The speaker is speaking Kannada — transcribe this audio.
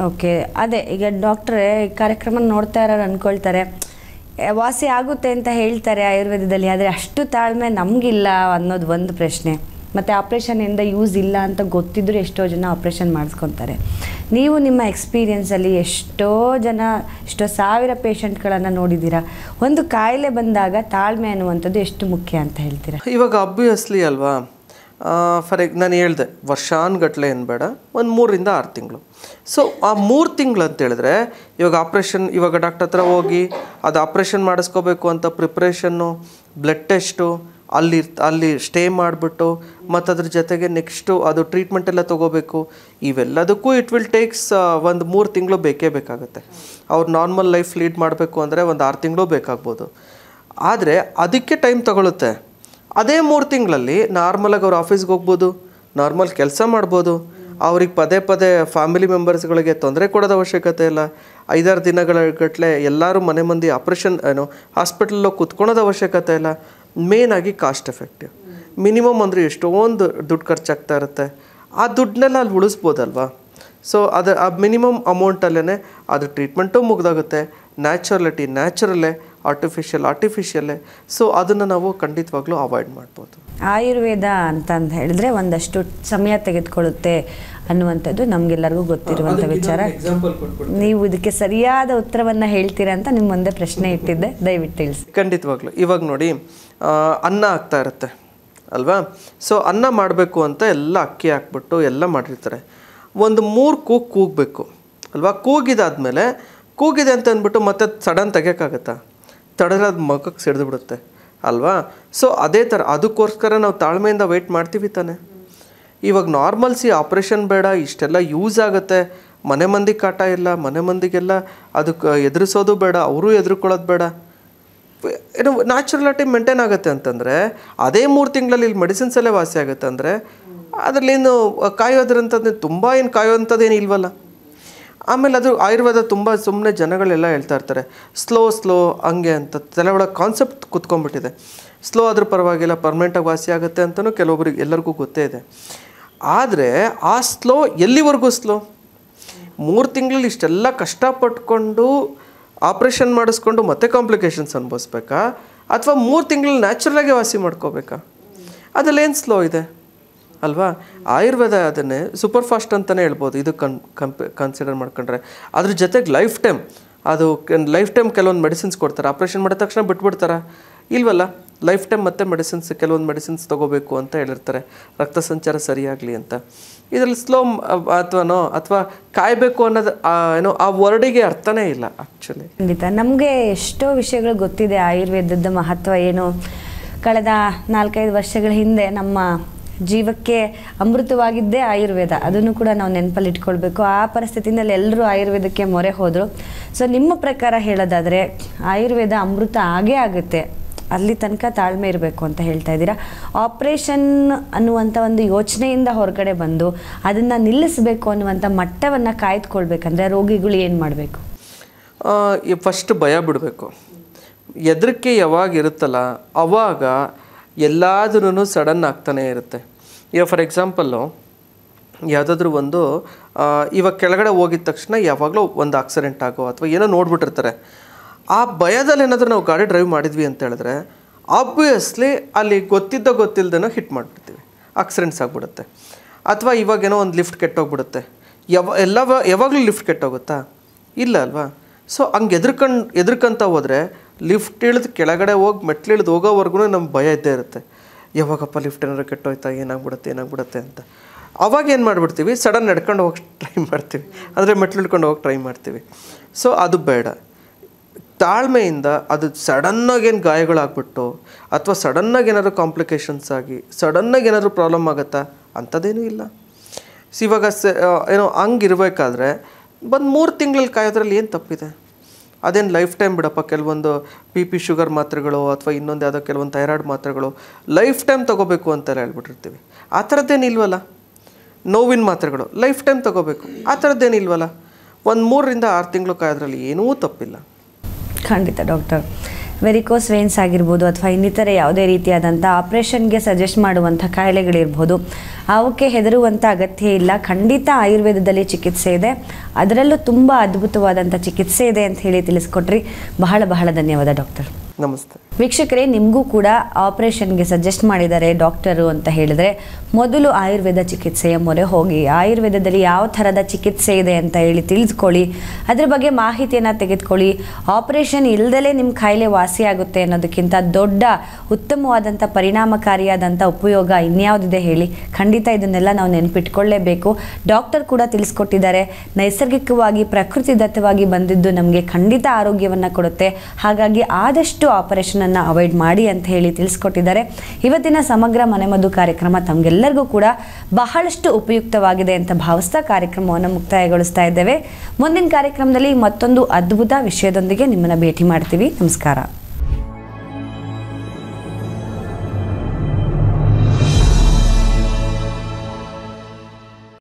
ಓಕೆ, ಅದೇ ಈಗ ಡಾಕ್ಟ್ರೇ ಕಾರ್ಯಕ್ರಮ ನೋಡ್ತಾ ಇರೋರು ಅಂದ್ಕೊಳ್ತಾರೆ ವಾಸಿ ಆಗುತ್ತೆ ಅಂತ ಹೇಳ್ತಾರೆ ಆಯುರ್ವೇದದಲ್ಲಿ, ಆದರೆ ಅಷ್ಟು ತಾಳ್ಮೆ ನಮಗಿಲ್ಲ ಅನ್ನೋದು ಒಂದು ಪ್ರಶ್ನೆ. ಮತ್ತು ಆಪ್ರೇಷನಿಂದ ಯೂಸ್ ಇಲ್ಲ ಅಂತ ಗೊತ್ತಿದ್ದರೂ ಎಷ್ಟೋ ಜನ ಆಪ್ರೇಷನ್ ಮಾಡಿಸ್ಕೊತಾರೆ. ನೀವು ನಿಮ್ಮ ಎಕ್ಸ್ಪೀರಿಯೆನ್ಸಲ್ಲಿ ಎಷ್ಟೋ ಸಾವಿರ ಪೇಷಂಟ್ಗಳನ್ನು ನೋಡಿದ್ದೀರಾ. ಒಂದು ಕಾಯಿಲೆ ಬಂದಾಗ ತಾಳ್ಮೆ ಅನ್ನುವಂಥದ್ದು ಎಷ್ಟು ಮುಖ್ಯ ಅಂತ ಹೇಳ್ತೀರಾ? ಇವಾಗ ಅಬ್ವಿಯಸ್ಲಿ ಅಲ್ವಾ, ನಾನು ಹೇಳಿದೆ ವರ್ಷಾನುಗಟ್ಲೆ ಏನು ಬೇಡ, ಒಂದು 3 ರಿಂದ 6 ತಿಂಗಳು. ಸೊ ಆ 3 ತಿಂಗಳು ಅಂತ ಹೇಳಿದ್ರೆ ಇವಾಗ ಆಪ್ರೇಷನ್, ಇವಾಗ ಡಾಕ್ಟರ್ ಹತ್ರ ಹೋಗಿ ಅದು ಆಪ್ರೇಷನ್ ಮಾಡಿಸ್ಕೋಬೇಕು ಅಂತ ಪ್ರಿಪ್ರೇಷನ್ನು, ಬ್ಲಡ್ ಟೆಸ್ಟು, ಅಲ್ಲಿ ಸ್ಟೇ ಮಾಡಿಬಿಟ್ಟು ಮತ್ತು ಅದ್ರ ಜೊತೆಗೆ ನೆಕ್ಸ್ಟು ಅದು ಟ್ರೀಟ್ಮೆಂಟ್ ಎಲ್ಲ ತೊಗೋಬೇಕು. ಇವೆಲ್ಲದಕ್ಕೂ ಇಟ್ ವಿಲ್ ಟೇಕ್ಸ್ ಒಂದು 3 ತಿಂಗಳು ಬೇಕೇ ಬೇಕಾಗುತ್ತೆ. ಅವ್ರು ನಾರ್ಮಲ್ ಲೈಫ್ ಲೀಡ್ ಮಾಡಬೇಕು ಅಂದರೆ ಒಂದು 6 ತಿಂಗಳು ಬೇಕಾಗ್ಬೋದು. ಆದರೆ ಅದಕ್ಕೆ ಟೈಮ್ ತಗೊಳುತ್ತೆ. ಅದೇ 3 ತಿಂಗಳಲ್ಲಿ ನಾರ್ಮಲಾಗಿ ಅವ್ರು ಆಫೀಸ್ಗೆ ಹೋಗ್ಬೋದು, ನಾರ್ಮಲ್ ಕೆಲಸ ಮಾಡ್ಬೋದು. ಅವ್ರಿಗೆ ಪದೇ ಪದೇ ಫ್ಯಾಮಿಲಿ ಮೆಂಬರ್ಸ್ಗಳಿಗೆ ತೊಂದರೆ ಕೊಡೋದು ಅವಶ್ಯಕತೆ ಇಲ್ಲ. 5-6 ದಿನಗಳ ಗಟ್ಟಲೆ ಎಲ್ಲರೂ ಮನೆ ಮಂದಿ ಆಪ್ರೇಷನ್ ಹಾಸ್ಪಿಟಲಲ್ಲಿ ಕುತ್ಕೊಳೋದು ಅವಶ್ಯಕತೆ ಇಲ್ಲ. ಮೇನಾಗಿ ಕಾಸ್ಟ್ ಎಫೆಕ್ಟಿವ್. ಮಿನಿಮಮ್ ಅಂದರೆ ಎಷ್ಟೊಂದು ದುಡ್ಡು ಖರ್ಚಾಗ್ತಾ ಇರುತ್ತೆ, ಆ ದುಡ್ಡನ್ನೆಲ್ಲ ಅಲ್ಲಿ ಉಳಿಸ್ಬೋದಲ್ವಾ. ಸೊ ಆ ಮಿನಿಮಮ್ ಅಮೌಂಟಲ್ಲೇ ಅದು ಟ್ರೀಟ್ಮೆಂಟು ಮುಗ್ದಾಗುತ್ತೆ. ನ್ಯಾಚುರಲ್ಲೇ, ಆರ್ಟಿಫಿಷಿಯಲ್ಲೇ. ಸೊ ಅದನ್ನು ನಾವು ಖಂಡಿತವಾಗ್ಲೂ ಅವಾಯ್ಡ್ ಮಾಡ್ಬೋದು. ಆಯುರ್ವೇದ ಅಂತಂದು ಹೇಳಿದ್ರೆ ಒಂದಷ್ಟು ಸಮಯ ತೆಗೆದುಕೊಳ್ಳುತ್ತೆ ಅನ್ನುವಂಥದ್ದು ನಮಗೆಲ್ಲರಿಗೂ ಗೊತ್ತಿರುವಂಥ ವಿಚಾರ. ನೀವು ಇದಕ್ಕೆ ಸರಿಯಾದ ಉತ್ತರವನ್ನು ಹೇಳ್ತೀರಾ ಅಂತ ನಿಮ್ಮ ಮುಂದೆ ಪ್ರಶ್ನೆ ಇಟ್ಟಿದ್ದೆ, ದಯವಿಟ್ಟು ತಿಳಿಸಿ. ಖಂಡಿತವಾಗ್ಲೂ. ಇವಾಗ ನೋಡಿ, ಅನ್ನ ಆಗ್ತಾ ಇರುತ್ತೆ ಅಲ್ವಾ. ಸೊ ಅನ್ನ ಮಾಡಬೇಕು ಅಂತ ಎಲ್ಲ ಅಕ್ಕಿ ಹಾಕ್ಬಿಟ್ಟು ಎಲ್ಲ ಮಾಡಿರ್ತಾರೆ. ಒಂದು 3 ಕೂಗಬೇಕು ಅಲ್ವಾ. ಕೂಗಿದಾದ್ಮೇಲೆ ಕೂಗಿದೆ ಅಂತ ಅಂದ್ಬಿಟ್ಟು ಮತ್ತೆ ಸಡನ್ ತೆಗಿಯೋಕ್ಕಾಗತ್ತಾ? ತಡೆದ್ರೆ ಅದು ಮಗಕ್ಕೆ ಸಿಡಿದು ಬಿಡುತ್ತೆ ಅಲ್ವಾ. ಸೊ ಅದೇ ಥರ ಅದಕ್ಕೋಸ್ಕರ ನಾವು ತಾಳ್ಮೆಯಿಂದ ವೆಯ್ಟ್ ಮಾಡ್ತೀವಿ ತಾನೆ. ಇವಾಗ ನಾರ್ಮಲ್ಸಿ ಆಪ್ರೇಷನ್ ಬೇಡ, ಇಷ್ಟೆಲ್ಲ ಯೂಸ್ ಆಗುತ್ತೆ, ಮನೆ ಮಂದಿ ಕಾಟ ಇಲ್ಲ, ಮನೆ ಮಂದಿಗೆಲ್ಲ ಅದಕ್ಕೆ ಎದುರಿಸೋದು ಬೇಡ, ಅವರು ಎದುರ್ಕೊಳ್ಳೋದು ಬೇಡ, ನ್ಯಾಚುರಲಿಟಿ ಮೇಂಟೈನ್ ಆಗುತ್ತೆ ಅಂತಂದರೆ ಅದೇ 3 ತಿಂಗಳಲ್ಲಿ ಇಲ್ಲಿ ಮೆಡಿಸಿನ್ಸಲ್ಲೇ ವಾಸಿ ಆಗುತ್ತೆ ಅಂದರೆ ಅದರಲ್ಲೇನು ಕಾಯೋದ್ರಂಥದ್ದು ತುಂಬ ಏನು ಕಾಯೋವಂಥದ್ದೇನು ಇಲ್ವಲ್ಲ. ಆಮೇಲೆ ಅದು ಆಯುರ್ವೇದ ತುಂಬ ಸುಮ್ಮನೆ ಜನಗಳೆಲ್ಲ ಹೇಳ್ತಾ ಇರ್ತಾರೆ ಸ್ಲೋ ಹಂಗೆ ಅಂತ. ತಲೆ ಒಳಗೆ ಕಾನ್ಸೆಪ್ಟ್ ಕುತ್ಕೊಂಡ್ಬಿಟ್ಟಿದೆ. ಸ್ಲೋ ಆದರೂ ಪರವಾಗಿಲ್ಲ, ಪರ್ಮನೆಂಟಾಗಿ ವಾಸಿ ಆಗುತ್ತೆ ಅಂತಲೂ ಕೆಲವೊಬ್ರಿಗೆ ಎಲ್ಲರಿಗೂ ಗೊತ್ತೇ ಇದೆ. ಆದರೆ ಆ ಸ್ಲೋ ಎಲ್ಲಿವರೆಗೂ ಸ್ಲೋ? 3 ತಿಂಗಳಲ್ಲಿ ಇಷ್ಟೆಲ್ಲ ಕಷ್ಟಪಟ್ಕೊಂಡು ಆಪ್ರೇಷನ್ ಮಾಡಿಸ್ಕೊಂಡು ಮತ್ತೆ ಕಾಂಪ್ಲಿಕೇಶನ್ಸ್ ಅನುಭವಿಸ್ಬೇಕಾ, ಅಥವಾ 3 ತಿಂಗಳಲ್ಲಿ ನ್ಯಾಚುರಲಾಗಿ ವಾಸಿ ಮಾಡ್ಕೋಬೇಕಾ? ಅದರಲ್ಲೇನು ಸ್ಲೋ ಇದೆ ಅಲ್ವಾ. ಆಯುರ್ವೇದ ಅದನ್ನೇ ಸೂಪರ್ ಫಾಸ್ಟ್ ಅಂತಲೇ ಹೇಳ್ಬೋದು ಇದು ಕನ್ಸಿಡರ್ ಮಾಡ್ಕೊಂಡ್ರೆ. ಅದ್ರ ಜೊತೆಗೆ ಲೈಫ್ ಟೈಮ್ ಕೆಲವೊಂದು ಮೆಡಿಸಿನ್ಸ್ ಕೊಡ್ತಾರೆ. ಆಪ್ರೇಷನ್ ಮಾಡಿದ ತಕ್ಷಣ ಬಿಟ್ಬಿಡ್ತಾರೆ ಇಲ್ವಲ್ಲ. ಲೈಫ್ ಟೈಮ್ ಮತ್ತೆ ಮೆಡಿಸಿನ್ಸ್, ಕೆಲವೊಂದು ಮೆಡಿಸಿನ್ಸ್ ತೊಗೋಬೇಕು ಅಂತ ಹೇಳಿರ್ತಾರೆ, ರಕ್ತ ಸಂಚಾರ ಸರಿಯಾಗಲಿ ಅಂತ. ಇದರಲ್ಲಿ ಸ್ಲೋ ಅಥವಾ ಕಾಯಬೇಕು ಅನ್ನೋದು ಆ ವರ್ಡಿಗೆ ಅರ್ಥನೇ ಇಲ್ಲ ಆ್ಯಕ್ಚುಲಿ. ಖಂಡಿತ ನಮಗೆ ಎಷ್ಟೋ ವಿಷಯಗಳು ಗೊತ್ತಿದೆ. ಆಯುರ್ವೇದದ ಮಹತ್ವ ಏನು, ಕಳೆದ 4-5 ವರ್ಷಗಳ ಹಿಂದೆ ನಮ್ಮ ಜೀವಕ್ಕೆ ಅಮೃತವಾಗಿದ್ದೇ ಆಯುರ್ವೇದ, ಅದನ್ನು ಕೂಡ ನಾವು ನೆನಪಲ್ಲಿ ಇಟ್ಕೊಳ್ಬೇಕು. ಆ ಪರಿಸ್ಥಿತಿನಲ್ಲಿ ಎಲ್ಲರೂ ಆಯುರ್ವೇದಕ್ಕೆ ಮೊರೆ ಹೋದರು. ಸೊ ನಿಮ್ಮ ಪ್ರಕಾರ ಹೇಳೋದಾದರೆ ಆಯುರ್ವೇದ ಅಮೃತ ಆಗೇ ಆಗುತ್ತೆ, ಅಲ್ಲಿ ತನಕ ತಾಳ್ಮೆ ಇರಬೇಕು ಅಂತ ಹೇಳ್ತಾ ಇದ್ದೀರಾ. ಆಪ್ರೇಷನ್ ಅನ್ನುವಂಥ ಒಂದು ಯೋಚನೆಯಿಂದ ಹೊರಗಡೆ ಬಂದು ಅದನ್ನು ನಿಲ್ಲಿಸಬೇಕು ಅನ್ನುವಂಥ ಮಟ್ಟವನ್ನು ಕಾಯ್ದುಕೊಳ್ಬೇಕಂದ್ರೆ ರೋಗಿಗಳು ಏನು ಮಾಡಬೇಕು? ಫಸ್ಟ್ ಭಯ ಬಿಡಬೇಕು. ಹೆದರಿಕೆ ಯಾವಾಗ ಇರುತ್ತಲ್ಲ ಆವಾಗ ಎಲ್ಲಾದ್ರೂ ಸಡನ್ ಆಗ್ತಾನೇ ಇರುತ್ತೆ. ಈಗ ಫಾರ್ ಎಕ್ಸಾಂಪಲ್ಲು ಯಾವುದಾದ್ರೂ ಒಂದು ಇವಾಗ ಕೆಳಗಡೆ ಹೋಗಿದ ತಕ್ಷಣ ಯಾವಾಗಲೂ ಒಂದು ಆಕ್ಸಿಡೆಂಟ್ ಆಗೋ ಅಥವಾ ಏನೋ ನೋಡ್ಬಿಟ್ಟಿರ್ತಾರೆ. ಆ ಭಯದಲ್ಲಿ ಏನಾದರೂ ನಾವು ಗಾಡಿ ಡ್ರೈವ್ ಮಾಡಿದ್ವಿ ಅಂತ ಹೇಳಿದ್ರೆ ಆಬ್ವಿಯಸ್ಲಿ ಅಲ್ಲಿ ಗೊತ್ತಿಲ್ಲದೇನೋ ಹಿಟ್ ಮಾಡಿಬಿಡ್ತೀವಿ, ಆಕ್ಸಿಡೆಂಟ್ಸ್ ಆಗಿಬಿಡುತ್ತೆ. ಅಥವಾ ಇವಾಗೇನೋ ಒಂದು ಲಿಫ್ಟ್ ಕೆಟ್ಟೋಗ್ಬಿಡುತ್ತೆ. ಯಾವಾಗಲೂ ಲಿಫ್ಟ್ ಕೆಟ್ಟೋಗುತ್ತಾ? ಇಲ್ಲ ಅಲ್ವಾ. ಸೊ ಹಂಗೆ ಎದ್ರಕಂತ ಹೋದರೆ ಲಿಫ್ಟ್ ಇಳಿದು ಕೆಳಗಡೆ ಹೋಗಿ ಮೆಟ್ಲಿಳಿದು ಹೋಗೋವರೆಗೂ ನಮ್ಗೆ ಭಯ ಇದ್ದೇ ಇರುತ್ತೆ. ಯಾವಾಗಪ್ಪ ಲಿಫ್ಟ್ ಏನಾದ್ರು ಕೆಟ್ಟೋಯ್ತಾ, ಏನಾಗ್ಬಿಡುತ್ತೆ ಅಂತ. ಅವಾಗ ಏನು ಮಾಡಿಬಿಡ್ತೀವಿ, ಸಡನ್ ನಡ್ಕೊಂಡು ಹೋಗಿ ಟ್ರೈ ಮಾಡ್ತೀವಿ, ಅಂದರೆ ಮೆಟ್ಲು ಹಿಡ್ಕೊಂಡು ಹೋಗಿ ಟ್ರೈ ಮಾಡ್ತೀವಿ. ಸೊ ಅದು ಬೇಡ. ತಾಳ್ಮೆಯಿಂದ ಅದು ಸಡನ್ನಾಗಿ ಏನು ಗಾಯಗಳಾಗ್ಬಿಟ್ಟು ಅಥವಾ ಸಡನ್ನಾಗಿ ಏನಾದರೂ ಕಾಂಪ್ಲಿಕೇಶನ್ಸ್ ಆಗಿ ಸಡನ್ನಾಗಿ ಏನಾದರೂ ಪ್ರಾಬ್ಲಮ್ ಆಗುತ್ತಾ? ಅಂಥದ್ದೇನೂ ಇಲ್ಲ. ಇವಾಗ ಹಂಗಿರ್ಬೇಕಾದ್ರೆ ಬಂದು 3 ತಿಂಗಳಲ್ಲಿ ಕಾಯೋದ್ರಲ್ಲಿ ಏನು ತಪ್ಪಿದೆ? ಅದೇನು ಲೈಫ್ ಟೈಮ್ ಬಿಡಪ್ಪ. ಕೆಲವೊಂದು BP ಶುಗರ್ ಮಾತ್ರೆಗಳು ಅಥವಾ ಇನ್ನೊಂದು ಯಾವುದೋ ಕೆಲವೊಂದು ಥೈರಾಯ್ಡ್ ಮಾತ್ರೆಗಳು ಲೈಫ್ ಟೈಮ್ ತೊಗೋಬೇಕು ಅಂತೆಲ್ಲ ಹೇಳ್ಬಿಟ್ಟಿರ್ತೀವಿ. ಆ ಥರದ್ದೇನು ಇಲ್ವಲ್ಲ. ನೋವಿನ ಮಾತ್ರೆಗಳು ಲೈಫ್ ಟೈಮ್ ತೊಗೋಬೇಕು, ಆ ಥರದ್ದೇನು ಇಲ್ವಲ್ಲ. ಒಂದು 3 ರಿಂದ 6 ತಿಂಗಳು ಕಾಯೋದ್ರಲ್ಲಿ ಏನೂ ತಪ್ಪಿಲ್ಲ. ಖಂಡಿತ ಡಾಕ್ಟರ್. ವೆರಿಕೋಸ್ ವೇನ್ಸ್ ಆಗಿರ್ಬೋದು ಅಥವಾ ಇನ್ನಿತರೆ ಯಾವುದೇ ರೀತಿಯಾದಂಥ ಆಪ್ರೇಷನ್ಗೆ ಸಜೆಸ್ಟ್ ಮಾಡುವಂಥ ಕಾಯಿಲೆಗಳಿರ್ಬೋದು, ಅವಕ್ಕೆ ಹೆದರುವಂಥ ಅಗತ್ಯ ಇಲ್ಲ. ಖಂಡಿತ ಆಯುರ್ವೇದದಲ್ಲಿ ಚಿಕಿತ್ಸೆ ಇದೆ, ಅದರಲ್ಲೂ ತುಂಬ ಅದ್ಭುತವಾದಂಥ ಚಿಕಿತ್ಸೆ ಇದೆ ಅಂತ ಹೇಳಿ ತಿಳಿಸ್ಕೊಟ್ರಿ. ಬಹಳ ಬಹಳ ಧನ್ಯವಾದ ಡಾಕ್ಟರ್. ನಮಸ್ತೆ ವೀಕ್ಷಕರೇ, ನಿಮಗೂ ಕೂಡ ಆಪರೇಷನ್ಗೆ ಸಜೆಸ್ಟ್ ಮಾಡಿದ್ದಾರೆ ಡಾಕ್ಟರು ಅಂತ ಹೇಳಿದರೆ ಮೊದಲು ಆಯುರ್ವೇದ ಚಿಕಿತ್ಸೆಯ ಮೊರೆ ಹೋಗಿ ಆಯುರ್ವೇದದಲ್ಲಿ ಯಾವ ಥರದ ಚಿಕಿತ್ಸೆ ಇದೆ ಅಂತ ಹೇಳಿ ತಿಳಿದುಕೊಳ್ಳಿ, ಅದ್ರ ಬಗ್ಗೆ ಮಾಹಿತಿಯನ್ನು ತೆಗೆದುಕೊಳ್ಳಿ. ಆಪರೇಷನ್ ಇಲ್ಲದಲೇ ನಿಮ್ಮ ಕಾಯಿಲೆ ವಾಸಿಯಾಗುತ್ತೆ ಅನ್ನೋದಕ್ಕಿಂತ ದೊಡ್ಡ ಉತ್ತಮವಾದಂಥ ಪರಿಣಾಮಕಾರಿಯಾದಂಥ ಉಪಯೋಗ ಇನ್ಯಾವುದಿದೆ ಹೇಳಿ. ಖಂಡಿತ ಇದನ್ನೆಲ್ಲ ನಾವು ನೆನಪಿಟ್ಕೊಳ್ಳೇಬೇಕು. ಡಾಕ್ಟರ್ ಕೂಡ ತಿಳಿಸ್ಕೊಟ್ಟಿದ್ದಾರೆ, ನೈಸರ್ಗಿಕವಾಗಿ ಪ್ರಕೃತಿದತ್ತವಾಗಿ ಬಂದಿದ್ದು ನಮಗೆ ಖಂಡಿತ ಆರೋಗ್ಯವನ್ನು ಕೊಡುತ್ತೆ. ಹಾಗಾಗಿ ಆದಷ್ಟು ಆಪರೇಷನನ್ನು ಅವಾಯ್ಡ್ ಮಾಡಿ ಅಂತ ಹೇಳಿ ತಿಳಿಸ್ಕೊಟ್ಟಿದ್ದಾರೆ. ಇವತ್ತಿನ ಸಮಗ್ರ ಮನೆಮದ್ದು ಕಾರ್ಯಕ್ರಮ ತಮಗೆಲ್ಲರಿಗೂ ಕೂಡ ಬಹಳಷ್ಟು ಉಪಯುಕ್ತವಾಗಿದೆ ಅಂತ ಭಾವಿಸ್ತಾ ಕಾರ್ಯಕ್ರಮವನ್ನು ಮುಕ್ತಾಯಗೊಳಿಸ್ತಾ ಇದ್ದೇವೆ. ಮುಂದಿನ ಕಾರ್ಯಕ್ರಮದಲ್ಲಿ ಮತ್ತೊಂದು ಅದ್ಭುತ ವಿಷಯದೊಂದಿಗೆ ನಿಮ್ಮನ್ನು ಭೇಟಿ ಮಾಡ್ತೀವಿ. ನಮಸ್ಕಾರ.